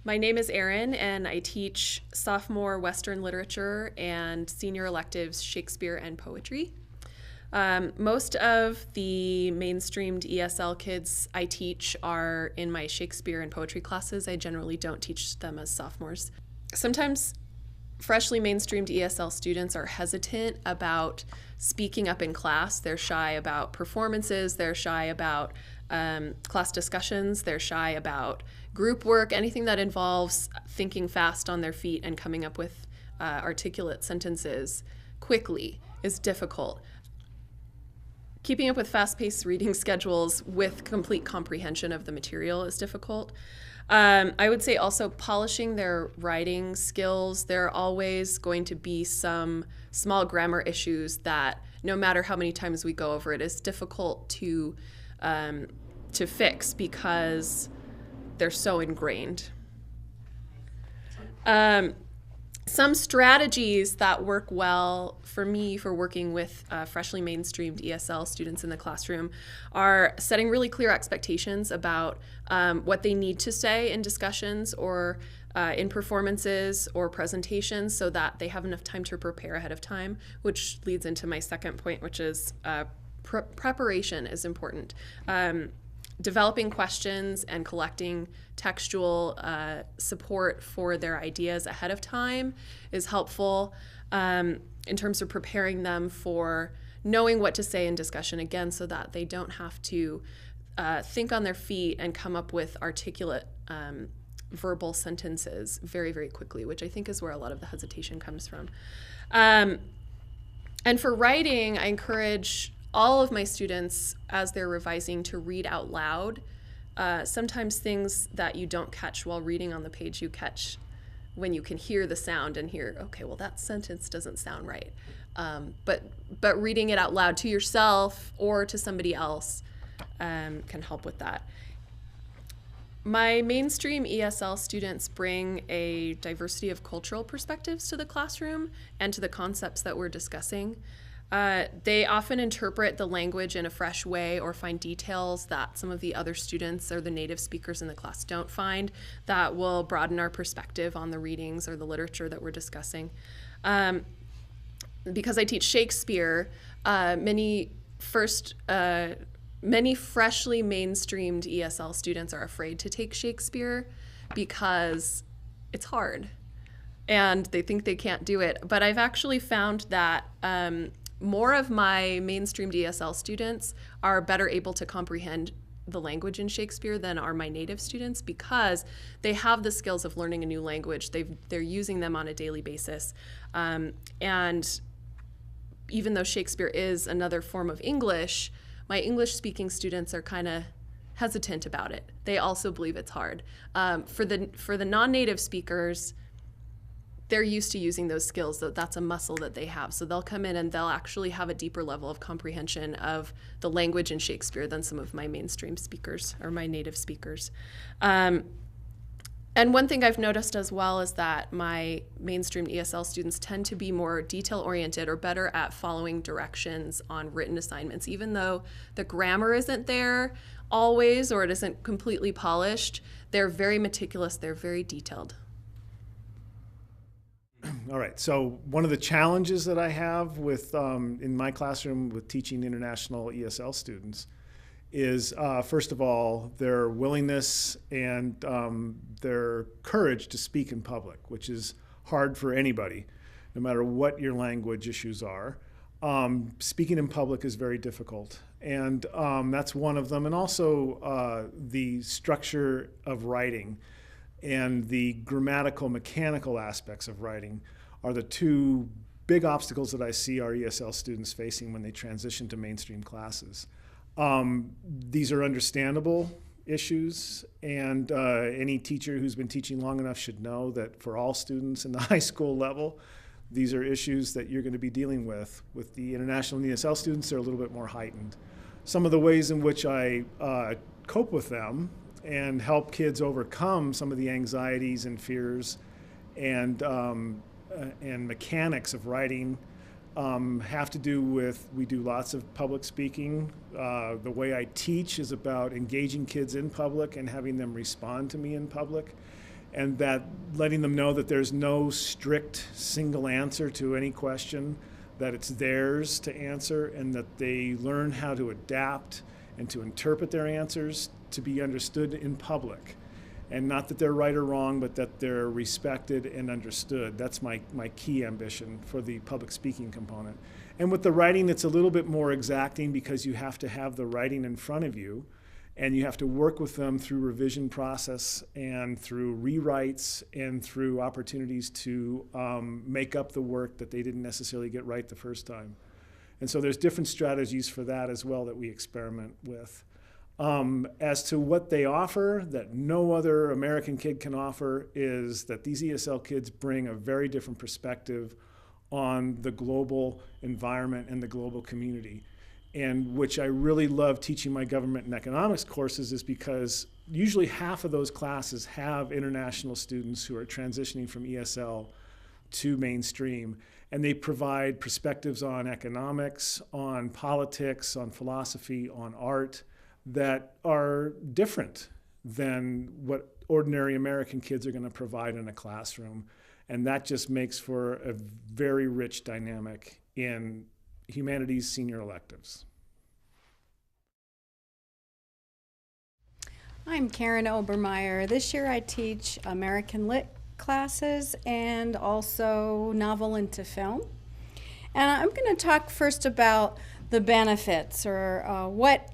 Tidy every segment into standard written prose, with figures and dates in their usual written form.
My name is Erin, and I teach sophomore Western literature and senior electives Shakespeare and poetry. Most of the mainstreamed ESL kids I teach are in my Shakespeare and poetry classes. I generally don't teach them as sophomores. Sometimes freshly mainstreamed ESL students are hesitant about speaking up in class. They're shy about performances, they're shy about class discussions, they're shy about group work, anything that involves thinking fast on their feet and coming up with articulate sentences quickly is difficult. Keeping up with fast-paced reading schedules with complete comprehension of the material is difficult. I would say also polishing their writing skills. There are always going to be some small grammar issues that no matter how many times we go over it, is difficult to fix because they're so ingrained. Some strategies that work well for me for working with freshly mainstreamed ESL students in the classroom are setting really clear expectations about what they need to say in discussions or in performances or presentations so that they have enough time to prepare ahead of time, which leads into my second point, which is preparation is important. Developing questions and collecting textual support for their ideas ahead of time is helpful in terms of preparing them for knowing what to say in discussion, again, so that they don't have to think on their feet and come up with articulate verbal sentences very, very quickly, which I think is where a lot of the hesitation comes from. And for writing, I encourage all of my students, as they're revising, to read out loud. Sometimes things that you don't catch while reading on the page, you catch when you can hear the sound and hear, okay, well, that sentence doesn't sound right. But reading it out loud to yourself or to somebody else can help with that. My mainstream ESL students bring a diversity of cultural perspectives to the classroom and to the concepts that we're discussing. They often interpret the language in a fresh way or find details that some of the other students or the native speakers in the class don't find that will broaden our perspective on the readings or the literature that we're discussing. Because I teach Shakespeare, many freshly mainstreamed ESL students are afraid to take Shakespeare because it's hard and they think they can't do it. But I've actually found that more of my mainstreamed ESL students are better able to comprehend the language in Shakespeare than are my native students because they have the skills of learning a new language. They're using them on a daily basis. And even though Shakespeare is another form of English, my English-speaking students are kind of hesitant about it. They also believe it's hard. For the non-native speakers, they're used to using those skills. That's a muscle that they have. So they'll come in and they'll actually have a deeper level of comprehension of the language in Shakespeare than some of my mainstream speakers or my native speakers. And one thing I've noticed as well is that my mainstream ESL students tend to be more detail-oriented or better at following directions on written assignments. Even though the grammar isn't there always or it isn't completely polished, they're very meticulous, they're very detailed. All right, so one of the challenges that I have with in my classroom with teaching international ESL students is, first of all, their willingness and their courage to speak in public, which is hard for anybody, no matter what your language issues are. Speaking in public is very difficult, and that's one of them. And also the structure of writing and the grammatical, mechanical aspects of writing are the two big obstacles that I see our ESL students facing when they transition to mainstream classes. These are understandable issues, and any teacher who's been teaching long enough should know that for all students in the high school level, these are issues that you're going to be dealing with. With the international and ESL students, they're a little bit more heightened. Some of the ways in which I cope with them and help kids overcome some of the anxieties and fears and mechanics of writing have to do with, we do lots of public speaking. The way I teach is about engaging kids in public and having them respond to me in public. and that letting them know that there's no strict single answer to any question, that it's theirs to answer, and that they learn how to adapt and to interpret their answers to be understood in public. And not that they're right or wrong, but that they're respected and understood. That's my key ambition for the public speaking component. And with the writing, it's a little bit more exacting because you have to have the writing in front of you, and you have to work with them through revision process and through rewrites and through opportunities to make up the work that they didn't necessarily get right the first time. And so there's different strategies for that as well that we experiment with. As to what they offer that no other American kid can offer is that these ESL kids bring a very different perspective on the global environment and the global community. And which I really love teaching my government and economics courses is because usually half of those classes have international students who are transitioning from ESL to mainstream. And they provide perspectives on economics, on politics, on philosophy, on art, that are different than what ordinary American kids are going to provide in a classroom. And that just makes for a very rich dynamic in humanities senior electives. I'm Karen Obermeyer. This year I teach American Lit classes and also novel into film. And I'm going to talk first about the benefits, or what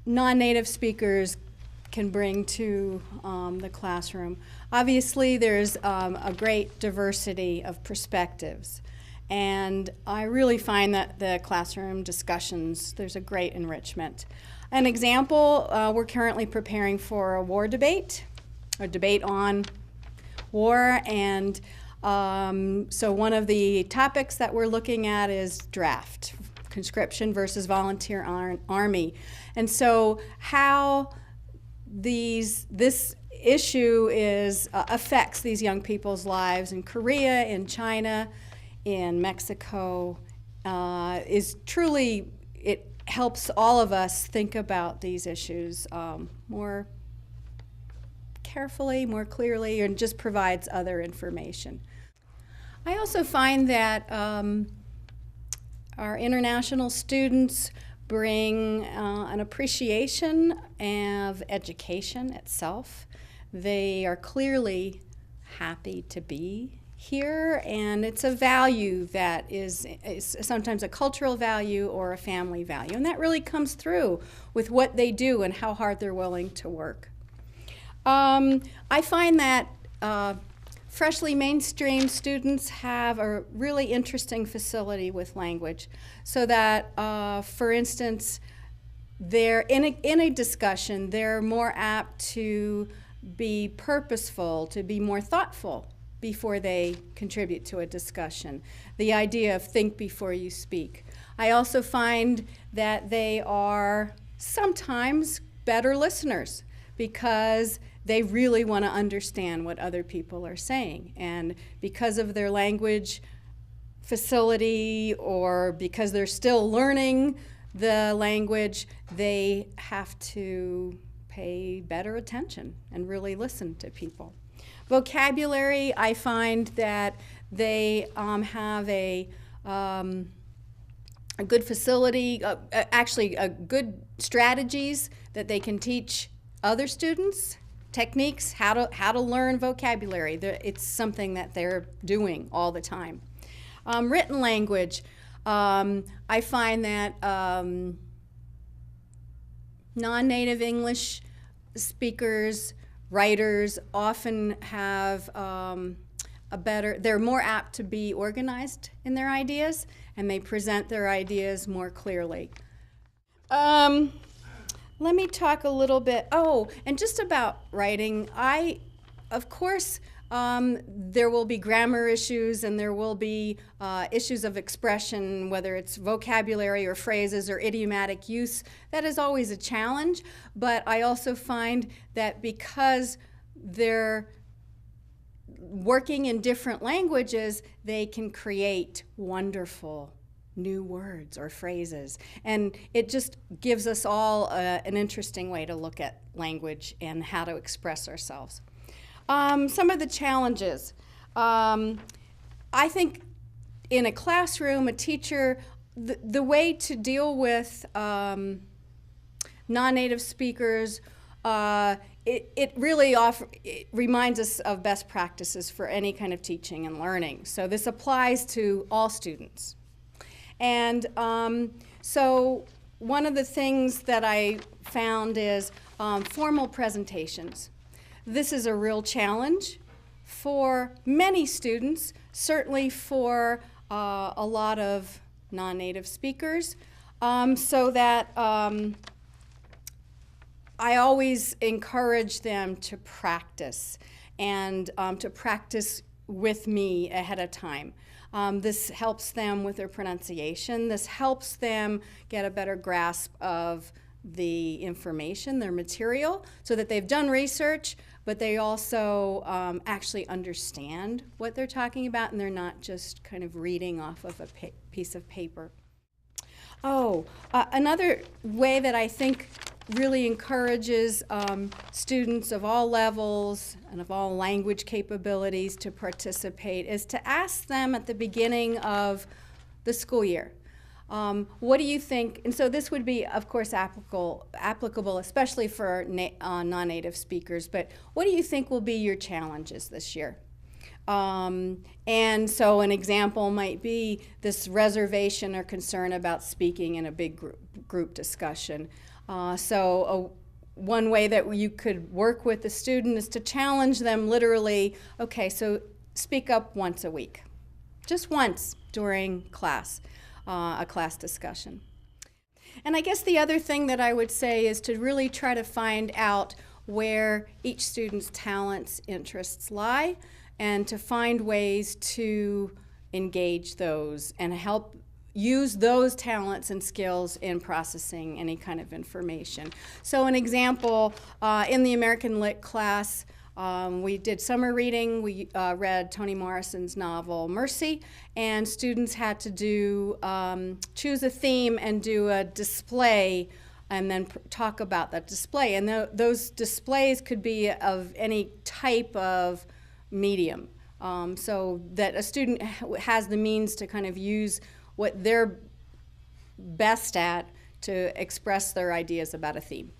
non-native speakers can bring to the classroom. Obviously, there's a great diversity of perspectives, and I really find that the classroom discussions, there's a great enrichment. An example, we're currently preparing for a war debate, a debate on war, and so one of the topics that we're looking at is draft, conscription versus volunteer army. And so how this issue affects these young people's lives in Korea, in China, in Mexico, is truly, it helps all of us think about these issues more carefully, more clearly, and just provides other information. I also find that our international students bring an appreciation of education itself. They are clearly happy to be here, and it's a value that is sometimes a cultural value or a family value, and that really comes through with what they do and how hard they're willing to work. I find that freshly mainstream students have a really interesting facility with language, so that, for instance, they're in a discussion, they're more apt to be purposeful, to be more thoughtful before they contribute to a discussion. The idea of think before you speak. I also find that they are sometimes better listeners because they really want to understand what other people are saying. And because of their language facility, or because they're still learning the language, they have to pay better attention and really listen to people. Vocabulary, I find that they have a good facility, actually good strategies that they can teach other students, techniques, how to learn vocabulary. It's something that they're doing all the time. Written language, I find that non-native English speakers, writers often have they're more apt to be organized in their ideas, and they present their ideas more clearly. Let me talk a little bit, and just about writing. Of course, there will be grammar issues, and there will be issues of expression, whether it's vocabulary or phrases or idiomatic use. That is always a challenge, but I also find that because they're working in different languages, they can create wonderful new words or phrases. And it just gives us all an interesting way to look at language and how to express ourselves. Some of the challenges. I think in a classroom, a teacher, the way to deal with non-native speakers, it really it reminds us of best practices for any kind of teaching and learning. So this applies to all students. And so one of the things that I found is formal presentations. This is a real challenge for many students, certainly for a lot of non-native speakers, so that I always encourage them to practice and to practice with me ahead of time. This helps them with their pronunciation. This helps them get a better grasp of the information, their material, so that they've done research, but they also actually understand what they're talking about, and they're not just kind of reading off of a piece of paper. Another way that I think really encourages students of all levels and of all language capabilities to participate is to ask them at the beginning of the school year, what do you think? And so this would be, of course, applicable especially for non-native speakers, but what do you think will be your challenges this year? And so an example might be this reservation or concern about speaking in a big group discussion. One way that you could work with the student is to challenge them literally, okay, so speak up once a week, just once during class. A class discussion. And I guess the other thing that I would say is to really try to find out where each student's talents, interests lie, and to find ways to engage those and help use those talents and skills in processing any kind of information. So an example, in the American Lit class, we did summer reading. We read Toni Morrison's novel Mercy, and students had to do choose a theme and do a display and then talk about that display. And those displays could be of any type of medium, so that a student has the means to kind of use what they're best at to express their ideas about a theme.